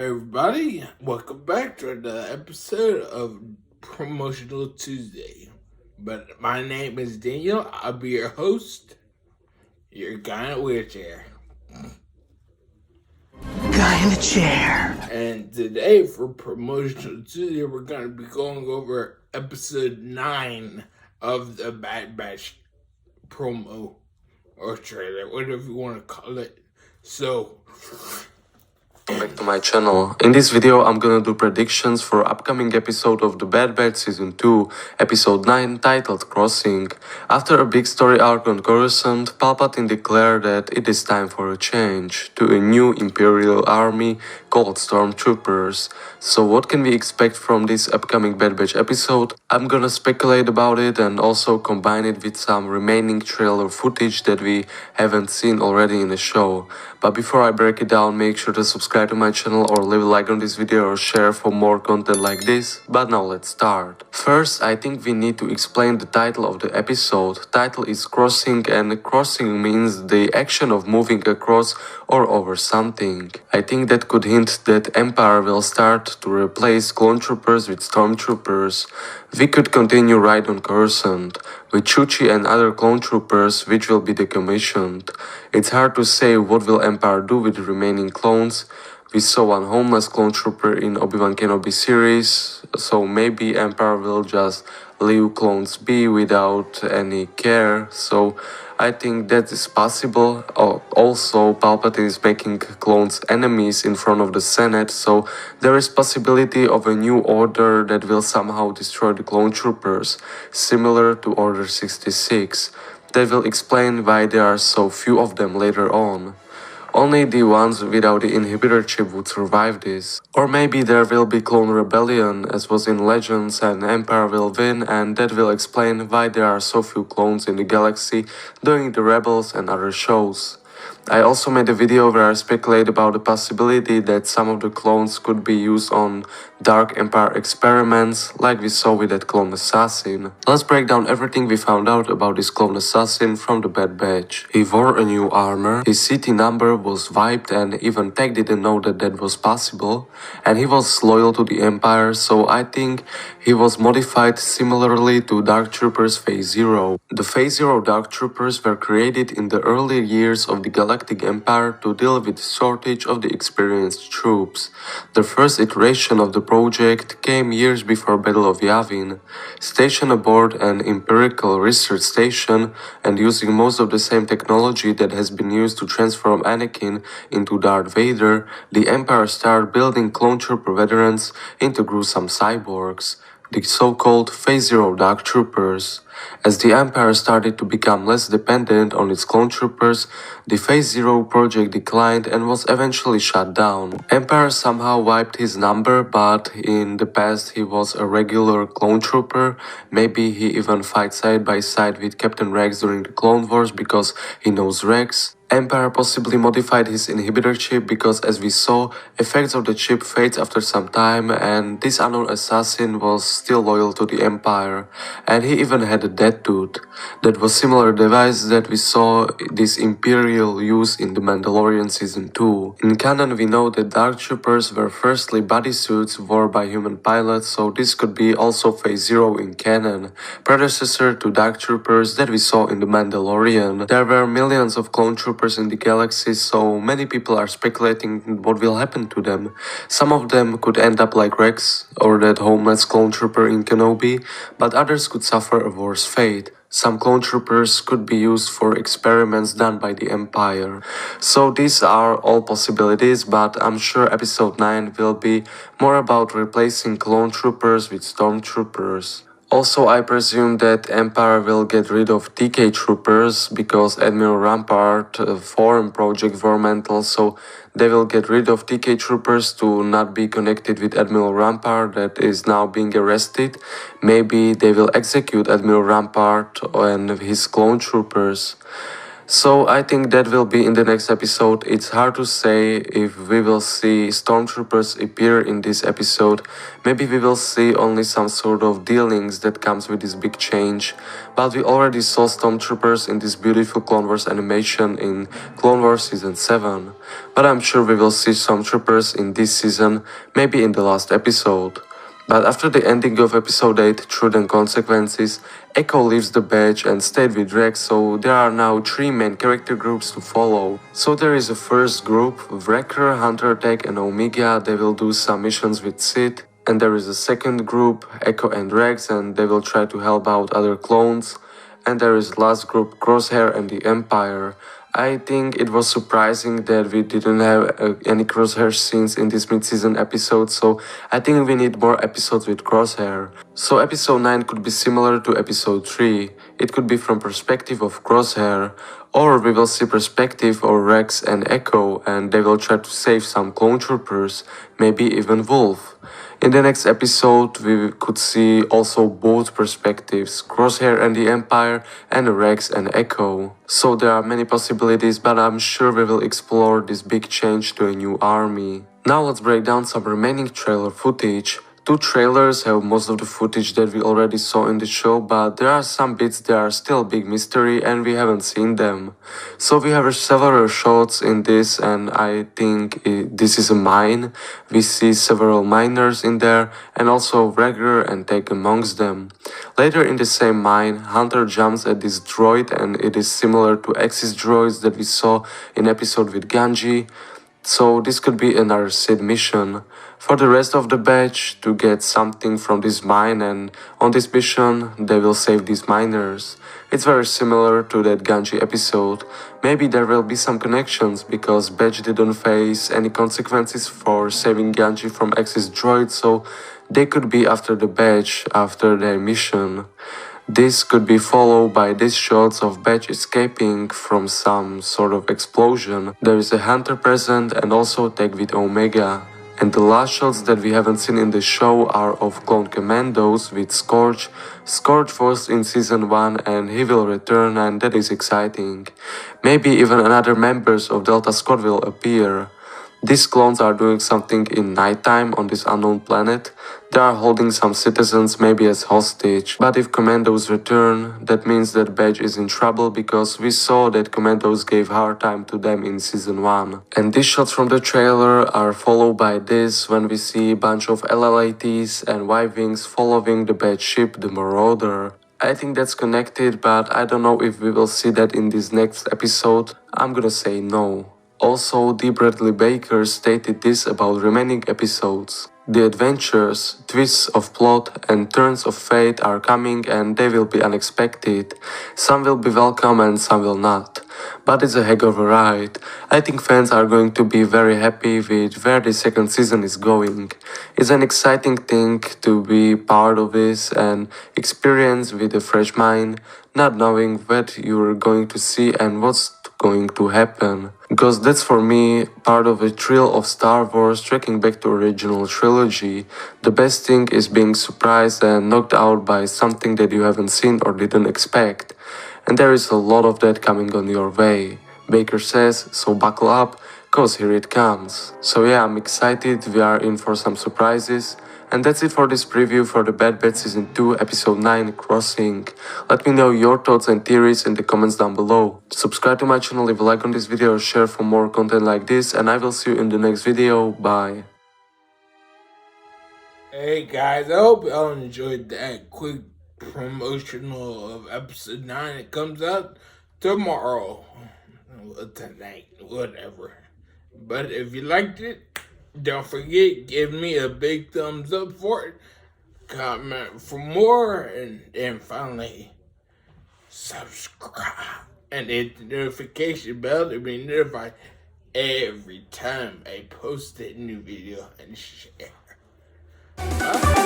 everybody? Welcome back to another episode of Promotional Tuesday. But my name is Daniel. I'll be your host, your guy in a wheelchair. Guy in a chair. And today for Promotional Tuesday, we're going to be going over episode 9 of the Bad Batch promo or trailer, whatever you want to call it. So, back to my channel. In this video I'm gonna do predictions for upcoming episode of The Bad Batch Season 2, episode 9, titled Crossing. After a big story arc on Coruscant, Palpatine declared that it is time for a change to a new Imperial army called Stormtroopers. So what can we expect from this upcoming Bad Batch episode? I'm gonna speculate about it and also combine it with some remaining trailer footage that we haven't seen already in the show. But before I break it down, make sure to subscribe to my channel or leave a like on this video or share for more content like this. But now let's start. First, I think we need to explain the title of the episode. Title is Crossing, and crossing means the action of moving across or over something. I think that could hint that Empire will start to replace clone troopers with stormtroopers. We could continue right on Coruscant, with Chuchi and other clone troopers which will be decommissioned. It's hard to say what will Empire do with the remaining clones. We saw one homeless clone trooper in Obi-Wan Kenobi series, so maybe Empire will just leave clones be without any care, so I think that is possible. Also, Palpatine is making clones enemies in front of the Senate, so there is possibility of a new order that will somehow destroy the clone troopers, similar to Order 66. That will explain why there are so few of them later on. Only the ones without the inhibitor chip would survive this. Or maybe there will be clone rebellion as was in Legends and Empire will win, and that will explain why there are so few clones in the galaxy during the Rebels and other shows. I also made a video where I speculate about the possibility that some of the clones could be used on Dark Empire experiments, like we saw with that clone assassin. Let's break down everything we found out about this clone assassin from the Bad Batch. He wore a new armor, his city number was wiped and even Tech didn't know that that was possible, and he was loyal to the Empire, so I think he was modified similarly to Dark Troopers Phase Zero. The Phase Zero Dark Troopers were created in the early years of the Galactic Empire to deal with the shortage of the experienced troops. The first iteration of the project came years before Battle of Yavin. Stationed aboard an empirical research station and using most of the same technology that has been used to transform Anakin into Darth Vader, the Empire started building clone trooper veterans into gruesome cyborgs, the so-called Phase Zero Dark Troopers. As the Empire started to become less dependent on its clone troopers, the Phase Zero project declined and was eventually shut down. Empire somehow wiped his number, but in the past he was a regular clone trooper. Maybe he even fights side by side with Captain Rex during the Clone Wars because he knows Rex. Empire possibly modified his inhibitor chip because, as we saw, effects of the chip fades after some time, and this unknown assassin was still loyal to the Empire, and he even had a death tooth. That was similar device that we saw this Imperial use in The Mandalorian Season 2. In canon we know that Dark Troopers were firstly bodysuits worn by human pilots, so this could be also Phase Zero in canon, predecessor to Dark Troopers that we saw in The Mandalorian. There were millions of clone troopers in the galaxy, so many people are speculating what will happen to them. Some of them could end up like Rex or that homeless clone trooper in Kenobi, but others could suffer a worse fate. Some clone troopers could be used for experiments done by the Empire. So these are all possibilities, but I'm sure episode 9 will be more about replacing clone troopers with stormtroopers. Also, I presume that Empire will get rid of TK troopers because Admiral Rampart formed Project Vormental, so they will get rid of TK troopers to not be connected with Admiral Rampart that is now being arrested. Maybe they will execute Admiral Rampart and his clone troopers. So I think that will be in the next episode. It's hard to say if we will see stormtroopers appear in this episode. Maybe we will see only some sort of dealings that comes with this big change. But we already saw stormtroopers in this beautiful Clone Wars animation in Clone Wars Season 7. But I'm sure we will see stormtroopers in this season, maybe in the last episode. But after the ending of episode 8, Truth and Consequences, Echo leaves the badge and stayed with Rex, so there are now 3 main character groups to follow. So there is a first group, Wrecker, Hunter Tech and Omega, they will do some missions with Sid. And there is a second group, Echo and Rex, and they will try to help out other clones. And there is last group, Crosshair and the Empire. I think it was surprising that we didn't have any Crosshair scenes in this mid-season episode, so I think we need more episodes with Crosshair. So episode 9 could be similar to episode 3. It could be from perspective of Crosshair, or we will see perspective of Rex and Echo and they will try to save some clone troopers, maybe even Wolf. In the next episode, we could see also both perspectives, Crosshair and the Empire, and Rex and Echo. So there are many possibilities, but I'm sure we will explore this big change to a new army. Now let's break down some remaining trailer footage. 2 trailers have most of the footage that we already saw in the show, but there are some bits that are still big mystery and we haven't seen them. So we have several shots in this and I think this is a mine. We see several miners in there and also Wrecker and Tech amongst them. Later in the same mine, Hunter jumps at this droid and it is similar to Axis droids that we saw in episode with Ganji. So this could be another Sid mission. For the rest of the batch to get something from this mine, and on this mission they will save these miners. It's very similar to that Ganji episode. Maybe there will be some connections because Batch didn't face any consequences for saving Ganji from Axis droid, so they could be after the Batch after their mission. This could be followed by these shots of Batch escaping from some sort of explosion. There is a Hunter present and also Tech with Omega. And the last shots that we haven't seen in the show are of Clone Commandos with Scorch. Scorch was in season 1 and he will return and that is exciting. Maybe even another members of Delta Squad will appear. These clones are doing something in nighttime on this unknown planet. They are holding some citizens maybe as hostage. But if Commandos return, that means that Badge is in trouble because we saw that Commandos gave hard time to them in season 1. And these shots from the trailer are followed by this when we see a bunch of LLATs and Y-Wings following the Badge ship, the Marauder. I think that's connected, but I don't know if we will see that in this next episode. I'm gonna say no. Also, Dee Bradley Baker stated this about remaining episodes. The adventures, twists of plot and turns of fate are coming and they will be unexpected. Some will be welcome and some will not. But it's a heck of a ride. I think fans are going to be very happy with where the second season is going. It's an exciting thing to be part of this and experience with a fresh mind, not knowing what you're going to see and what's going to happen. Because that's for me part of a thrill of Star Wars tracking back to original trilogy. The best thing is being surprised and knocked out by something that you haven't seen or didn't expect. And there is a lot of that coming on your way. Baker says, so buckle up, cause here it comes. So yeah, I'm excited, we are in for some surprises. And that's it for this preview for the Bad Batch Season 2 Episode 9 Crossing. Let me know your thoughts and theories in the comments down below. Subscribe to my channel, leave a like on this video, share for more content like this, and I will see you in the next video. Bye. Hey guys, I hope y'all enjoyed that quick promotional of episode 9. It comes out tomorrow, tonight, whatever. But if you liked it, don't forget, give me a big thumbs up for it, comment for more, and finally, subscribe and hit the notification bell to be notified every time I post a new video and share. Bye.